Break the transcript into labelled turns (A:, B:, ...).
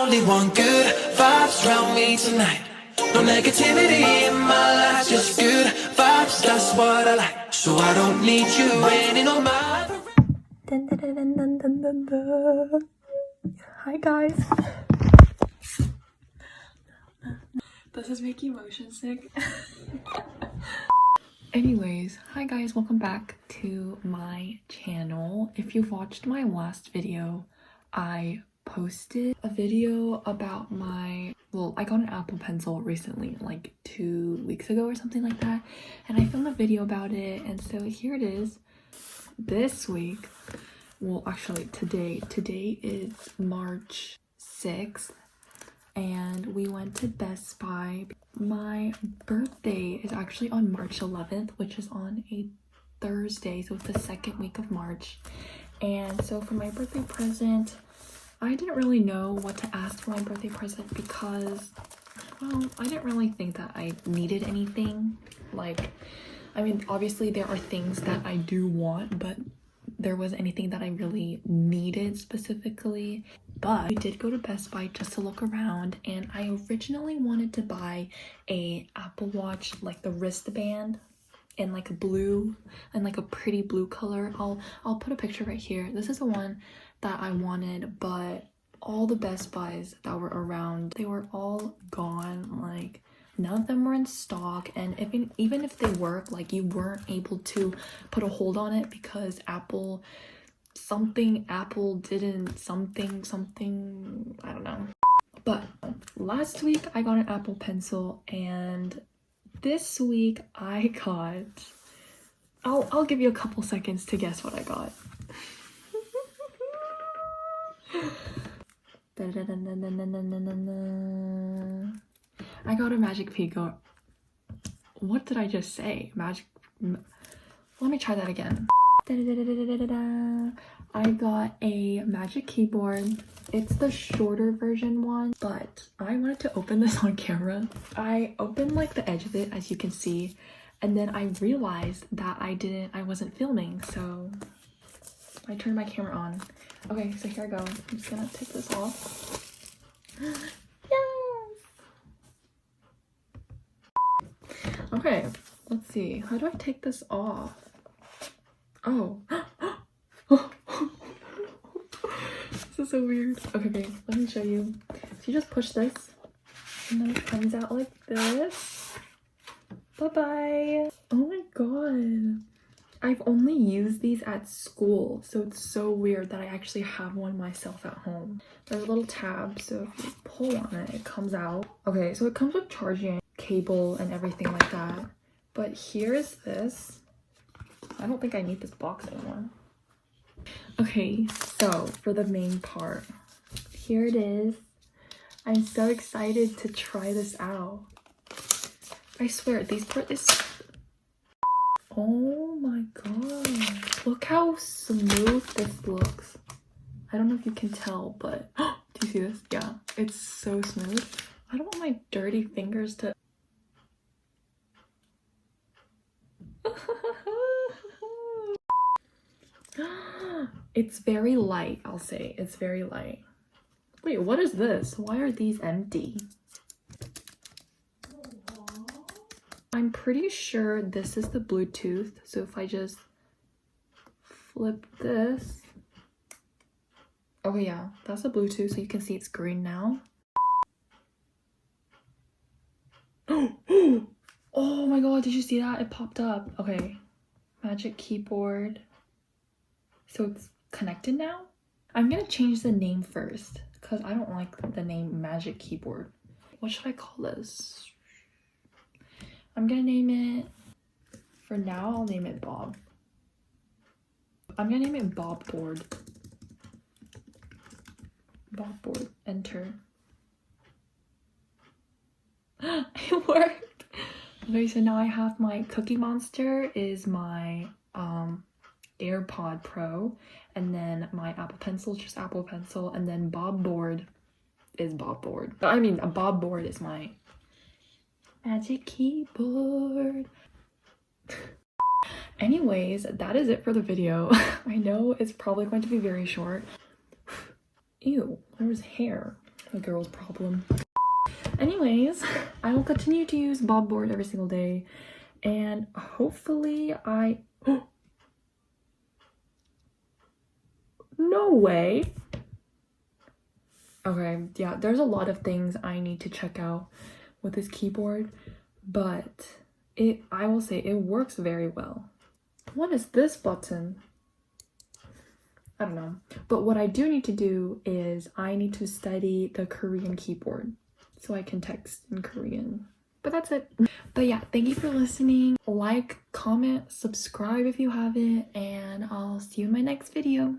A: only want good vibes around me tonight. No negativity in my life, just good vibes, that's what I like. So I don't need you raining on my
B: Dun, dun, dun, dun, dun, dun, dun, dun. Hi guys. This is making motion sick. Anyways, hi guys, welcome back to my channel. If you've watched my last video, I posted a video about I got an Apple Pencil recently, like 2 weeks ago or something like that, and I filmed a video about it, and so here it is. This week, well actually today is March 6th, and we went to Best Buy. My birthday is actually on March 11th, which is on a Thursday, so it's the second week of March. And so for my birthday present, I didn't really know what to ask for my birthday present because, well, I didn't really think that I needed anything. Like, I mean, obviously there are things that I do want, but there wasn't anything that I really needed specifically. But we did go to Best Buy just to look around, and I originally wanted to buy a Apple Watch, like the wristband, in like a blue, and like a pretty blue color. I'll put a picture right here. This is the one that I wanted, but all the Best Buys that were around, they were all gone. Like, none of them were in stock, and even if they were, like, you weren't able to put a hold on it because Apple didn't something, I don't know. But last week I got an Apple Pencil, and this week I got, I'll give you a couple seconds to guess what I got. I got a Magic Pico. What did I just say? Let me try that again. I got a Magic Keyboard. It's the shorter version one, but I wanted to open this on camera. I opened like the edge of it, as you can see, and then I realized that I wasn't filming, so I turned my camera on. Okay, so here I go. I'm just gonna take this off. Yes! Okay, let's see. How do I take this off? Oh. This is so weird. Okay, let me show you. So you just push this, and then it comes out like this. Bye-bye. Oh my god. I've only used these at school, so it's so weird that I actually have one myself at home. There's a little tab, so if you pull on it, it comes out. Okay, so it comes with charging cable and everything like that. But here's this. I don't think I need this box anymore. Okay, so for the main part, here it is. I'm so excited to try this out. I swear, these part is... Oh my god. Look how smooth this looks. I don't know if you can tell, but... Do you see this? Yeah, it's so smooth. I don't want my dirty fingers to... It's very light, I'll say. It's very light. Wait, what is this? Why are these empty? I'm pretty sure this is the Bluetooth. So if I just flip this. Okay, yeah, that's the Bluetooth. So you can see it's green now. Oh my god, did you see that? It popped up. Okay, Magic Keyboard. So it's connected now? I'm gonna change the name first because I don't like the name Magic Keyboard. What should I call this? I'm gonna name it, for now I'll name it Bob. I'm gonna name it Bob Board. Bob Board, enter. It worked! Okay, so now I have my Cookie Monster is my AirPod Pro, and then my Apple Pencil is just Apple Pencil, and then Bob Board is Bob Board. I mean, a Bob Board is my Magic Keyboard. Anyways, that is it for the video. I know it's probably going to be very short. Ew, there's hair. A girl's problem. Anyways, I will continue to use Bob Board every single day, and hopefully no way. Okay, yeah, there's a lot of things I need to check out with this keyboard, but I will say it works very well. What is this button? I don't know. But what I do need to do is I need to study the Korean keyboard so I can text in Korean. But that's it. But yeah, thank you for listening. Like, comment, subscribe if you haven't, and I'll see you in my next video.